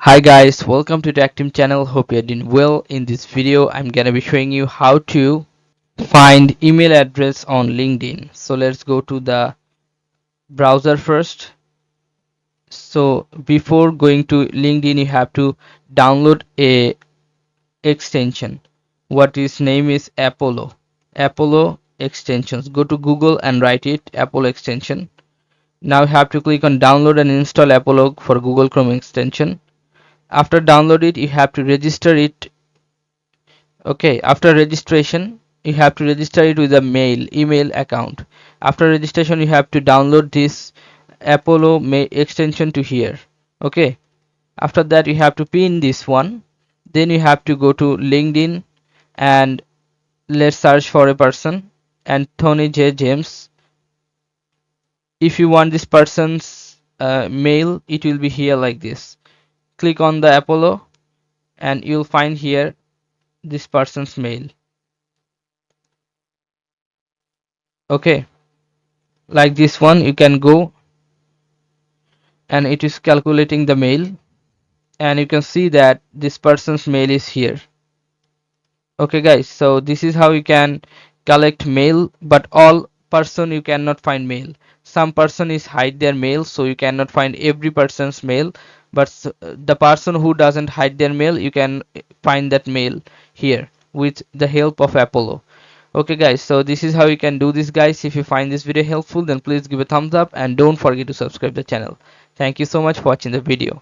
Hi guys, welcome to the Actim channel. Hope you're doing well. In this video, I'm gonna be showing you how to find email address on LinkedIn. So let's go to the browser first. So before going to LinkedIn, you have to download a extension. What its name is Apollo. Apollo extensions. Go to Google and write it Apollo extension. Now you have to click on download and install Apollo for Google Chrome extension. After download it, you have to register it. Okay, after registration you have to register it with a email account. After registration you have to download this Apollo extension to here. Okay, after that you have to pin this one. Then you have to go to LinkedIn and let's search for a person, Anthony J James. If you want this person's mail, it will be here like this. Click on the Apollo and you'll find here this person's mail. Okay, like this one you can go and it is calculating the mail, and you can see that this person's mail is here. Okay guys, so this is how you can collect mail, but all person you cannot find mail. Some person is hide their mail, so you cannot find every person's mail, but the person who doesn't hide their mail, you can find that mail here with the help of Apollo. Okay guys, so this is how you can do this guys. If you find this video helpful, then please give a thumbs up and don't forget to subscribe the channel. Thank you so much for watching the video.